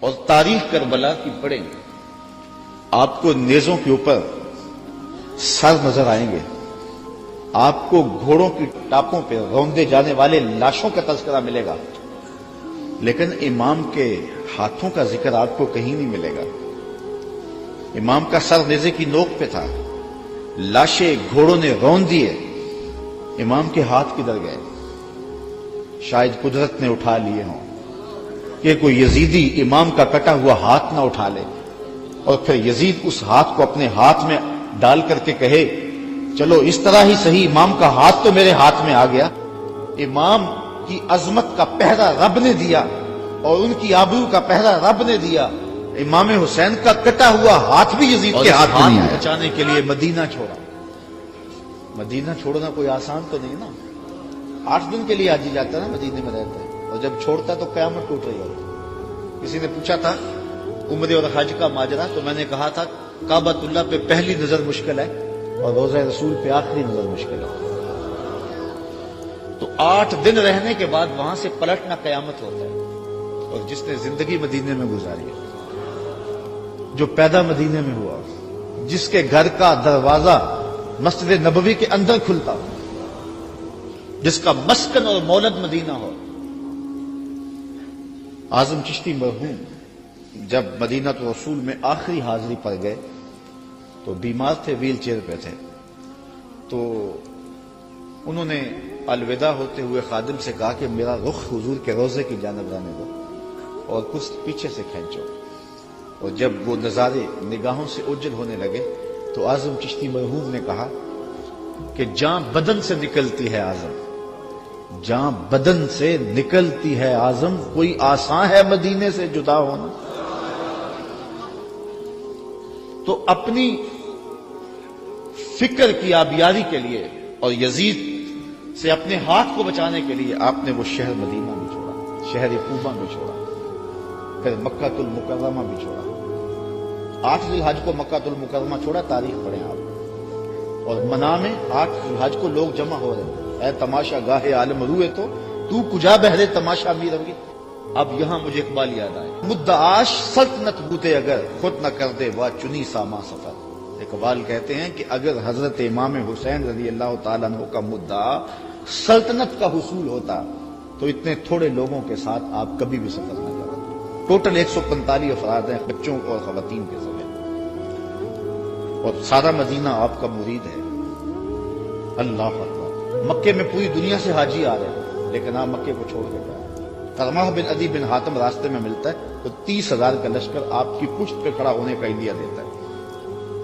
اور تاریخ کربلا کی پڑھیں، آپ کو نیزوں کے اوپر سر نظر آئیں گے، آپ کو گھوڑوں کی ٹاپوں پہ روندے جانے والے لاشوں کا تذکرہ ملے گا، لیکن امام کے ہاتھوں کا ذکر آپ کو کہیں نہیں ملے گا۔ امام کا سر نیزے کی نوک پہ تھا، لاشیں گھوڑوں نے رون دیے، امام کے ہاتھ کدھر گئے؟ شاید قدرت نے اٹھا لیے ہوں کہ کوئی یزیدی امام کا کٹا ہوا ہاتھ نہ اٹھا لے اور پھر یزید اس ہاتھ کو اپنے ہاتھ میں ڈال کر کے کہے چلو اس طرح ہی صحیح، امام کا ہاتھ تو میرے ہاتھ میں آ گیا۔ امام کی عظمت کا پہرا رب نے دیا اور ان کی آبرو کا پہرا رب نے دیا۔ امام حسین کا کٹا ہوا ہاتھ بھی یزید کے ہاتھ میں نہیں آیا۔ بچانے کے لیے مدینہ چھوڑا۔ مدینہ چھوڑنا کوئی آسان تو نہیں نا، 8 دن کے لیے حاجی جاتا نا، مدینے میں رہتا ہے، اور جب چھوڑتا تو قیامت ٹوٹ رہی ہوتی۔ کسی نے پوچھا تھا عمرے اور حج کا ماجرا، تو میں نے کہا تھا کعبۃ اللہ پہ پہلی نظر مشکل ہے اور روضہ رسول پہ آخری نظر مشکل ہے۔ تو 8 دن رہنے کے بعد وہاں سے پلٹنا قیامت ہوتا ہے۔ اور جس نے زندگی مدینے میں گزاری ہے، جو پیدا مدینے میں ہوا، جس کے گھر کا دروازہ مسجد نبوی کے اندر کھلتا ہو، جس کا مسکن اور مولد مدینہ ہو۔ اعظم چشتی مرحوم جب مدینہ رسول میں آخری حاضری پر گئے تو بیمار تھے، ویل چیئر پہ تھے، تو انہوں نے الوداع ہوتے ہوئے خادم سے کہا کہ میرا رخ حضور کے روضے کی جانب رہنے دو اور کچھ پیچھے سے کھینچو۔ اور جب وہ نظارے نگاہوں سے اوجھل ہونے لگے تو اعظم چشتی مرحوم نے کہا کہ جان بدن سے نکلتی ہے اعظم، جان بدن سے نکلتی ہے اعظم، کوئی آسان ہے مدینے سے جدا ہونا؟ تو اپنی فکر کی آبیاری کے لیے اور یزید سے اپنے ہاتھ کو بچانے کے لیے آپ نے وہ شہر مدینہ بھی چھوڑا، شہر کوفہ بھی چھوڑا، پھر مکہ المکرمہ بھی چھوڑا۔ 8 ذی الحج کو مکہ المکرمہ چھوڑا، تاریخ پڑھیں آپ، اور منا میں 8 ذی الحج کو لوگ جمع ہو رہے ہیں، اے تماشا گاہ عالم روئے تو کجا بہرے تماشا می روی۔ اب یہاں مجھے اقبال یاد آئے، مدعاش سلطنت بوتے اگر خود نہ کر دے وا چنی ساما سفر۔ اقبال کہتے ہیں کہ اگر حضرت امام حسین رضی اللہ تعالیٰ عنہ کا مدعا سلطنت کا حصول ہوتا تو اتنے تھوڑے لوگوں کے ساتھ آپ کبھی بھی سفر نہ کرتے۔ ٹوٹل 145 افراد ہیں، بچوں اور خواتین کے سمیت، اور سارا مدینہ آپ کا مرید ہے۔ اللہ اکبر۔ مکے میں پوری دنیا سے حاجی آ رہے ہیں، لیکن آپ مکے کو چھوڑ کے گئے۔ کرمہ بن عدی بن حاتم راستے میں ملتا ہے تو 30,000 کا لشکر آپ کی پشت پہ کھڑا ہونے کا عندیہ دیتا ہے۔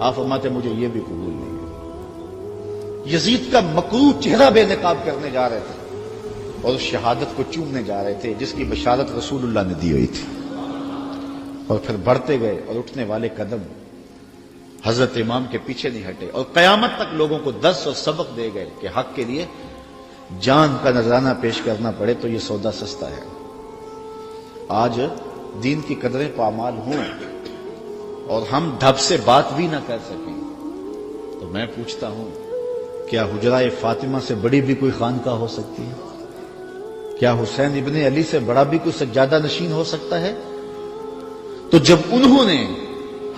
آپ فرماتے مجھے یہ بھی قبول نہیں ہے۔ یزید کا مکروہ چہرہ بے نقاب کرنے جا رہے تھے اور اس شہادت کو چومنے جا رہے تھے جس کی بشارت رسول اللہ نے دی ہوئی تھی، اور پھر بڑھتے گئے اور اٹھنے والے قدم حضرت امام کے پیچھے نہیں ہٹے، اور قیامت تک لوگوں کو درس اور سبق دے گئے کہ حق کے لیے جان کا نذرانہ پیش کرنا پڑے تو یہ سودا سستا ہے۔ آج دین کی قدریں پامال ہوں اور ہم ڈھب سے بات بھی نہ کر سکیں تو میں پوچھتا ہوں کیا حجرہ فاطمہ سے بڑی بھی کوئی خانقاہ ہو سکتی ہے؟ کیا حسین ابن علی سے بڑا بھی کوئی سجادہ نشین ہو سکتا ہے؟ تو جب انہوں نے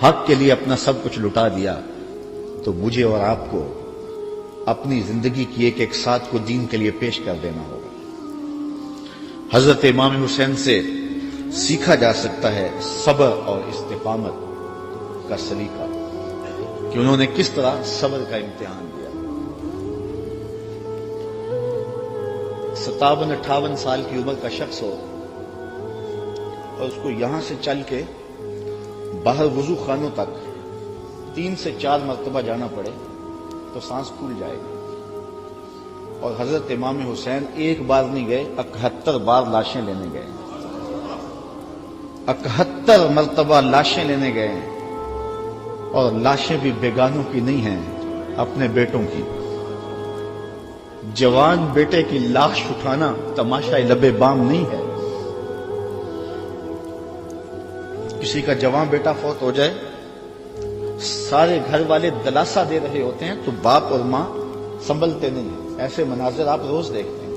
حق کے لیے اپنا سب کچھ لٹا دیا تو مجھے اور آپ کو اپنی زندگی کی ایک ایک ساتھ کو دین کے لیے پیش کر دینا ہوگا۔ حضرت امام حسین سے سیکھا جا سکتا ہے صبر اور استقامت کا سلیقہ کہ انہوں نے کس طرح صبر کا امتحان دیا۔ 57-58 سال کی عمر کا شخص ہو اور اس کو یہاں سے چل کے باہر وضو خانوں تک 3 سے 4 مرتبہ جانا پڑے تو سانس پھول جائے گی، اور حضرت امام حسین ایک بار نہیں گئے، 71 بار لاشیں لینے گئے، 71 مرتبہ لاشیں لینے گئے، اور لاشیں بھی بیگانوں کی نہیں ہیں، اپنے بیٹوں کی۔ جوان بیٹے کی لاش اٹھانا تماشا لبے بام نہیں ہے۔ کسی کا جوان بیٹا فوت ہو جائے، سارے گھر والے دلاسا دے رہے ہوتے ہیں تو باپ اور ماں سنبھلتے نہیں ہیں۔ ایسے مناظر آپ روز دیکھتے ہیں۔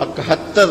71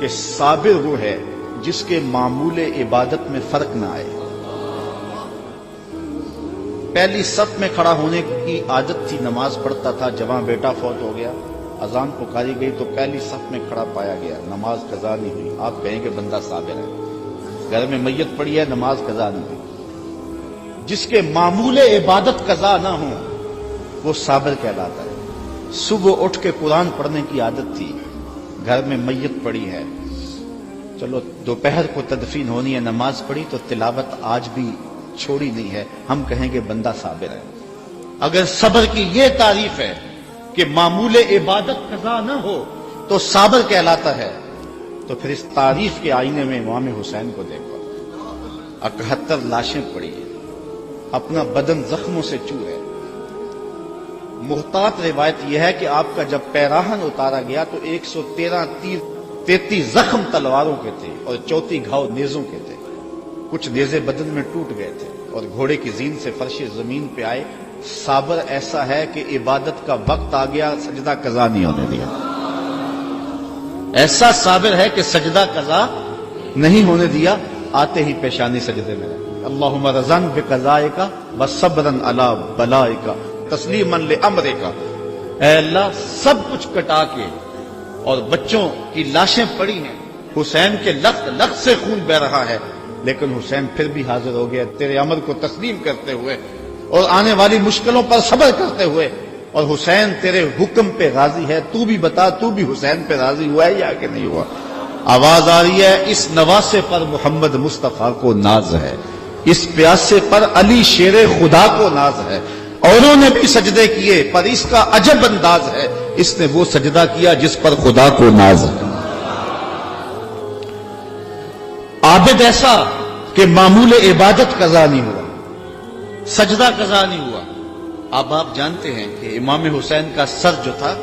کہ صابر وہ ہے جس کے معمول عبادت میں فرق نہ آئے. پہلی صف میں کھڑا ہونے کی عادت تھی، نماز پڑھتا تھا، جوان بیٹا فوت ہو گیا، اذان پکاری گئی تو پہلی صف میں کھڑا پایا گیا، نماز قضا نہیں ہوئی. آپ کہیں کہ بندہ صابر ہے. گھر میں میت پڑی ہے، نماز قضا نہیں ہوئی. جس کے معمول عبادت قضا نہ ہو وہ صابر کہلاتا ہے. صبح اٹھ کے قرآن پڑھنے کی عادت تھی، گھر میں میت پڑی ہے، چلو دوپہر کو تدفین ہونی ہے، نماز پڑھی تو تلاوت آج بھی چھوڑی نہیں ہے، ہم کہیں گے بندہ صابر ہے. اگر صبر کی یہ تعریف ہے کہ معمول عبادت قضا نہ ہو تو صابر کہلاتا ہے، تو پھر اس تعریف کے آئینے میں امام حسین کو دیکھو. 71 لاشیں پڑی ہیں، اپنا بدن زخموں سے چور ہے. محتاط روایت یہ ہے کہ آپ کا جب پیراہن اتارا گیا تو 113 تیر 33 زخم تلواروں کے تھے اور 34 گھاؤ نیزوں کے تھے. کچھ نیزے بدن میں ٹوٹ گئے تھے اور گھوڑے کی زین سے فرش زمین پہ آئے. صابر ایسا ہے کہ عبادت کا وقت آ گیا، سجدہ قضا نہیں ہونے دیا. ایسا صابر ہے کہ سجدہ قضا نہیں ہونے دیا، آتے ہی پیشانی سجدے میں رکھی. اللہم رضن بقضائک وصبرن علی بلائک تسلیما لامرک. اے اللہ، سب کچھ کٹا کے اور بچوں کی لاشیں پڑی ہیں، حسین کے لخت لخت سے خون بہ رہا ہے، لیکن حسین پھر بھی حاضر ہو گیا تیرے امر کو تسلیم کرتے ہوئے اور آنے والی مشکلوں پر صبر کرتے ہوئے. اور حسین تیرے حکم پہ راضی ہے. تو بھی بتا، تو بھی حسین پہ راضی ہوا ہے یا کہ نہیں ہوا؟ آواز آ رہی ہے، اس نواسے پر محمد مصطفیٰ کو ناز ہے، اس پیاسے پر علی شیر خدا کو ناز ہے. اوروں نے بھی سجدے کیے پر اس کا عجب انداز ہے، اس نے وہ سجدہ کیا جس پر خدا کو ناز ہے. عابد ایسا کہ معمول عبادت قضا نہیں ہوا، سجدہ قضا نہیں ہوا. اب آپ جانتے ہیں کہ امام حسین کا سر جو تھا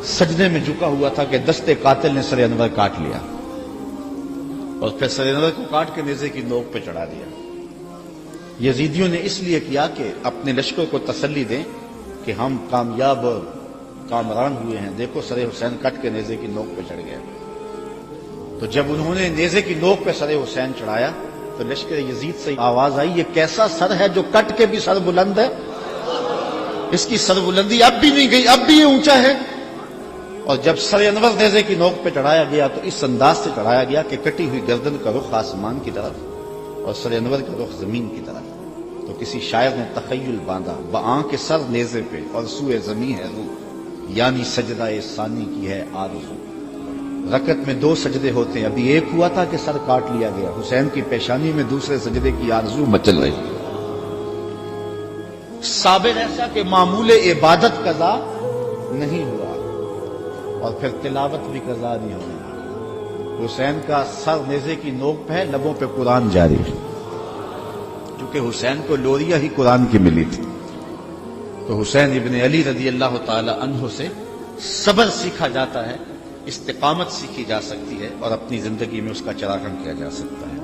سجدے میں جھکا ہوا تھا کہ دستے قاتل نے سر انور کاٹ لیا اور پھر سر انور کو کاٹ کے نیزے کی نوک پہ چڑھا دیا. یزیدیوں نے اس لیے کیا کہ اپنے لشکر کو تسلی دیں کہ ہم کامیاب اور کامران ہوئے ہیں، دیکھو سر حسین کٹ کے نیزے کی نوک پہ چڑھ گیا. تو جب انہوں نے نیزے کی نوک پہ سر حسین چڑھایا تو لشکر یزید سے آواز آئی، یہ کیسا سر ہے جو کٹ کے بھی سر بلند ہے؟ اس کی سر بلندی اب بھی نہیں گئی، اب بھی یہ اونچا ہے. اور جب سر انور نیزے کی نوک پہ چڑھایا گیا تو اس انداز سے چڑھایا گیا کہ کٹی ہوئی گردن کا رخ آسمان کی طرف اور سر انور کا رخ زمین کی طرف. تو کسی شاعر نے تخیل باندھا، بآنکھ سر نیزے پہ اور سوئے زمین ہے روح، یعنی سجدہ ثانی کی ہے آرزو. رکعت میں 2 سجدے ہوتے ہیں، ابھی ایک ہوا تھا کہ سر کاٹ لیا گیا. حسین کی پیشانی میں دوسرے سجدے کی آرزو مچل رہی. صابر ایسا کہ معمول عبادت قضا نہیں ہوا اور پھر تلاوت بھی قضا نہیں ہوئی. حسین کا سر نیزے کی نوک پہ ہے، لبوں پہ قرآن جاری ہے، کیونکہ حسین کو لوریا ہی قرآن کی ملی تھی. تو حسین ابن علی رضی اللہ تعالی عنہ سے صبر سیکھا جاتا ہے، استقامت سیکھی جا سکتی ہے اور اپنی زندگی میں اس کا چراغاں کیا جا سکتا ہے.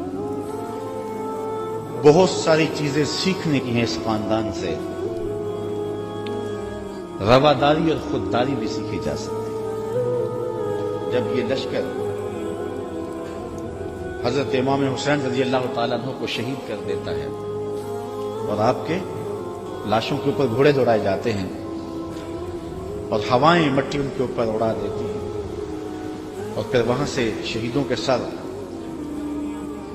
بہت ساری چیزیں سیکھنے کی ہیں اس خاندان سے. رواداری اور خودداری بھی سیکھی جا سکتی ہے. جب یہ لشکر حضرت امام حسین رضی اللہ تعالیٰ عنہ کو شہید کر دیتا ہے اور آپ کے لاشوں کے اوپر گھوڑے دوڑائے جاتے ہیں اور ہوائیں مٹی ان کے اوپر اڑا دیتی ہیں اور پھر وہاں سے شہیدوں کے سر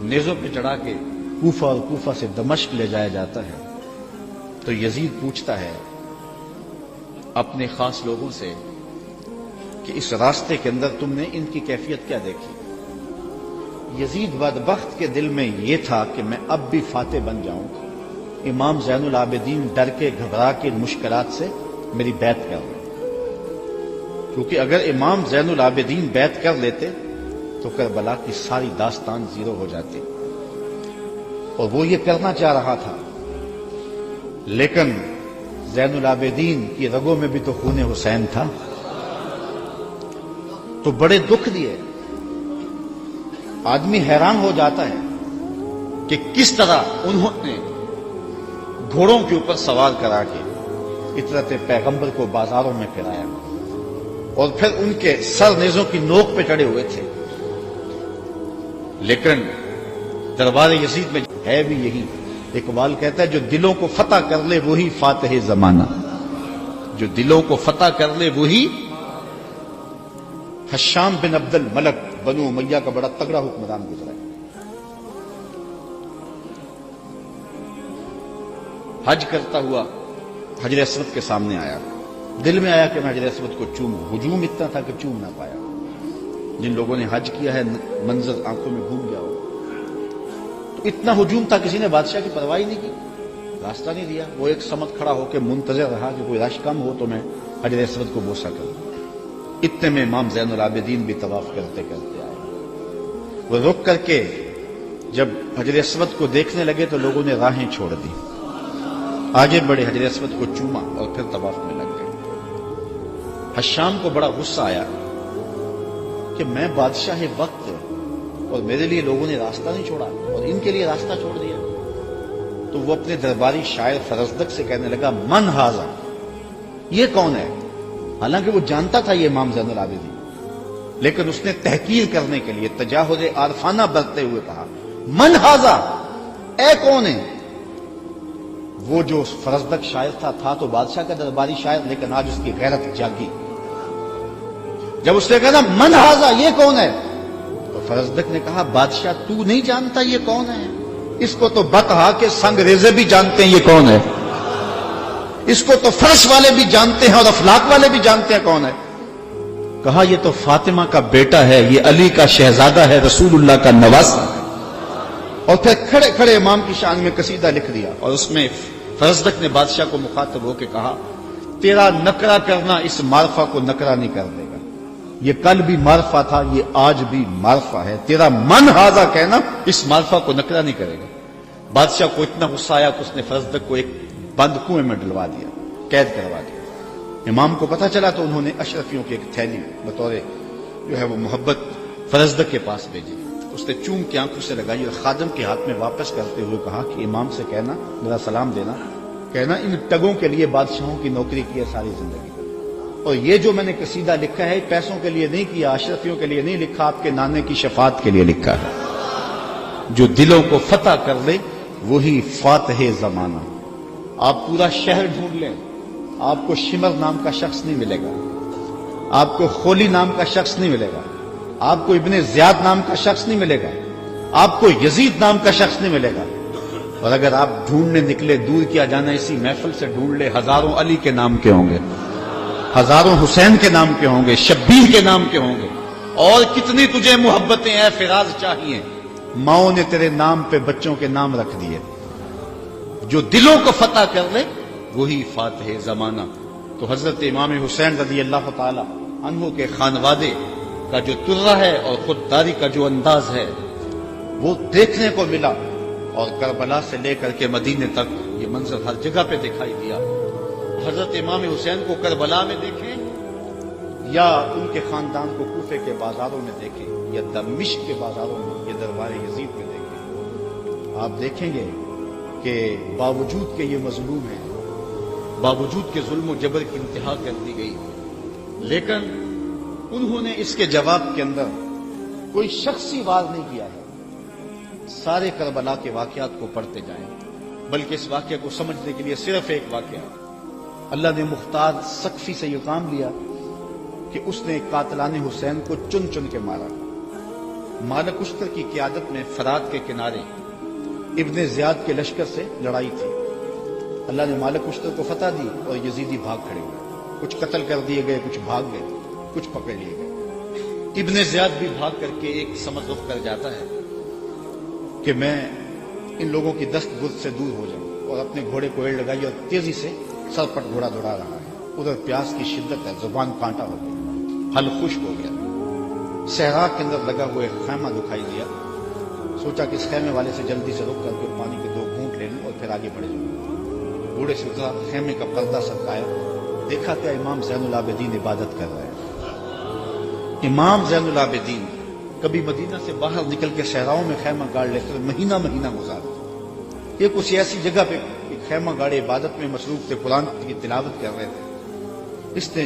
نیزوں پہ چڑھا کے کوفہ اور کوفہ سے دمشق لے جایا جاتا ہے. تو یزید پوچھتا ہے اپنے خاص لوگوں سے کہ اس راستے کے اندر تم نے ان کی کیفیت کیا دیکھی؟ یزید بدبخت کے دل میں یہ تھا کہ میں اب بھی فاتح بن جاؤں، امام زین العابدین ڈر کے گھبرا کے مشکلات سے میری بیعت کر لیں. کیونکہ اگر امام زین العابدین بیعت کر لیتے تو کربلا کی ساری داستان زیرو ہو جاتی. اور وہ یہ کرنا چاہ رہا تھا، لیکن زین العابدین کی رگوں میں بھی تو خون حسین تھا. تو بڑے دکھ دیے. آدمی حیران ہو جاتا ہے کہ کس طرح انہوں نے گھوڑوں کے اوپر سوار کرا کے اطرت پیغمبر کو بازاروں میں پھرایا. اور پھر ان کے سر نیزوں کی نوک پہ چڑھے ہوئے تھے. لیکن دربار یزید میں ہے بھی یہی. اقبال کہتا ہے جو دلوں کو فتح کر لے وہی فاتح زمانہ. جو دلوں کو فتح کر لے وہی. حشام بن عبد الملک بنو امیہ کا بڑا تگڑا حکمران گزرا ہے. حج کرتا ہوا حجر اسود کے سامنے آیا. دل میں آیا کہ میں حجر اسود کو چوموں. ہجوم اتنا تھا کہ چوم نہ پایا. جن لوگوں نے حج کیا ہے منظر آنکھوں میں گھوم گیا ہو. تو اتنا ہجوم تھا کسی نے بادشاہ کی پرواہ نہیں کی, راستہ نہیں دیا. وہ ایک سمت کھڑا ہو کے منتظر رہا کہ کوئی رش کم ہو تو میں حجر اسود کو بوسہ کروں. اتنے میں امام زین العابدین بھی طواف کرتے کرتے آئے. وہ رک کر کے جب حجر اسود کو دیکھنے لگے تو لوگوں نے راہیں چھوڑ دی, آگے بڑے, حجر اسود کو چوما اور پھر طواف میں لگ گئے. حشام کو بڑا غصہ آیا کہ میں بادشاہ وقت اور میرے لیے لوگوں نے راستہ نہیں چھوڑا اور ان کے لیے راستہ چھوڑ دیا. تو وہ اپنے درباری شاعر فرزدق سے کہنے لگا من ھذا, یہ کون ہے؟ حالانکہ وہ جانتا تھا یہ امام زین العابدین, لیکن اس نے تحقیر کرنے کے لیے تجاہل عارفانہ برتتے ہوئے کہا من ھذا, اے کون ہے؟ وہ جو فرزدق شاعر تھا تو بادشاہ کا درباری شاعر, لیکن آج اس کی غیرت جاگی. جب اس نے کہا من ھذا, یہ کون ہے؟ تو فرزدق نے کہا بادشاہ تو نہیں جانتا یہ کون ہے؟ اس کو تو بطحا کے سنگ ریزے بھی جانتے ہیں یہ کون ہے. اس کو تو فرش والے بھی جانتے ہیں اور افلاک والے بھی جانتے ہیں کون ہے. کہا یہ تو فاطمہ کا بیٹا ہے, یہ علی کا شہزادہ ہے, رسول اللہ کا نواسہ ہے. اور پھر کھڑے کھڑے امام کی شان میں قصیدہ لکھ دیا, اور اس میں فرزدق نے بادشاہ کو مخاطب ہو کے کہا تیرا نکرہ کرنا اس معرفہ کو نکرہ نہیں کر دے گا. یہ کل بھی معرفہ تھا, یہ آج بھی معرفہ ہے. تیرا من ھذا کہنا اس معرفہ کو نکرہ نہیں کرے گا. بادشاہ کو اتنا غصہ آیا کہ اس نے فرزدق کو ایک بند کنویں میں ڈلوا دیا, قید کروا دیا. امام کو پتہ چلا تو انہوں نے اشرفیوں کی ایک تھیلی بطور جو ہے وہ محبت فرزدق کے پاس بھیجی. اس نے چوم کے آنکھوں سے لگائی اور خادم کے ہاتھ میں واپس کرتے ہوئے کہا کہ امام سے کہنا, میرا سلام دینا, کہنا ان ٹگوں کے لیے بادشاہوں کی نوکری کی ہے ساری زندگی, اور یہ جو میں نے قصیدہ لکھا ہے پیسوں کے لیے نہیں کیا, اشرفیوں کے لیے نہیں لکھا, آپ کے نانے کی شفاعت کے لیے لکھا ہے. جو دلوں کو فتح کر لے وہی فاتح زمانہ. آپ پورا شہر ڈھونڈ لیں, آپ کو شمر نام کا شخص نہیں ملے گا, آپ کو خولی نام کا شخص نہیں ملے گا, آپ کو ابن زیاد نام کا شخص نہیں ملے گا, آپ کو یزید نام کا شخص نہیں ملے گا. اور اگر آپ ڈھونڈنے نکلے, دور کیا جانا اسی محفل سے ڈھونڈ لے, ہزاروں علی کے نام کے ہوں گے, ہزاروں حسین کے نام کے ہوں گے, شبیر کے نام کے ہوں گے. اور کتنی تجھے محبتیں اے فراز چاہیے, ماؤں نے تیرے نام پہ بچوں کے نام رکھ دیے. جو دلوں کو فتح کر لے وہی فاتح زمانہ. تو حضرت امام حسین رضی اللہ تعالی عنہ کے خانوادے کا جو ترہ ہے اور خودداری کا جو انداز ہے وہ دیکھنے کو ملا, اور کربلا سے لے کر کے مدینے تک یہ منظر ہر جگہ پہ دکھائی دیا. حضرت امام حسین کو کربلا میں دیکھیں یا ان کے خاندان کو کوفے کے بازاروں میں دیکھیں یا دمشق کے بازاروں میں یا دربار یزید میں دیکھیں, آپ دیکھیں گے کہ باوجود کہ یہ مظلوم ہیں, باوجود کہ ظلم و جبر کی انتہا کر دی گئی, لیکن انہوں نے اس کے جواب کے اندر کوئی شخصی وار نہیں کیا ہے. سارے کربلا کے واقعات کو پڑھتے جائیں, بلکہ اس واقعہ کو سمجھنے کے لیے صرف ایک واقعہ, اللہ نے مختار سقفی سے یہ کام لیا کہ اس نے قاتلان حسین کو چن چن کے مارا. مالک اشتر کی قیادت میں فرات کے کنارے ابن زیاد کے لشکر سے لڑائی تھی. اللہ نے مالک اشتر کو فتح دی اور یزیدی بھاگ کھڑے ہوئے, کچھ قتل کر دیے گئے, کچھ بھاگ گئے, کچھ پکڑ لیے گئے. ابن زیاد بھی بھاگ کر کے ایک سمجھ رخ کر جاتا ہے کہ میں ان لوگوں کی دست گرد سے دور ہو جاؤں, اور اپنے گھوڑے کو ایڑ لگائی اور تیزی سے سر پٹ گھوڑا دوڑا رہا ہے. ادھر پیاس کی شدت ہے, زبان کانٹا ہو گیا, حل خشک ہو گیا. صحرا کے اندر لگا ہوا ایک خیمہ دکھائی دیا, سوچا کہ اس خیمے والے سے جلدی سے رک کر کے پانی کے 2 گھونٹ لے لوں اور پھر آگے بڑھ جاؤں. گھوڑے سے اترا, خیمے کا پردہ سرکایا, دیکھا کہ امام زین العابدین عبادت کر رہے ہیں. امام زین العابدین کبھی مدینہ سے باہر نکل کے صحراؤں میں خیمہ گاڑ لیتے, مہینہ مہینہ گزارتے. یہ کچھ ایسی جگہ پہ خیمہ گاڑے عبادت میں مصروف تھے, قرآن کی تلاوت کر رہے تھے. اس نے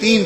3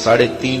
3.5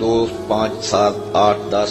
2, 5, 7, 8, 10,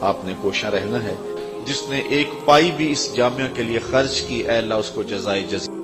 آپ نے کوشاں رہنا ہے. جس نے ایک پائی بھی اس جامعہ کے لیے خرچ کی، اے اللہ اس کو جزائے جزیل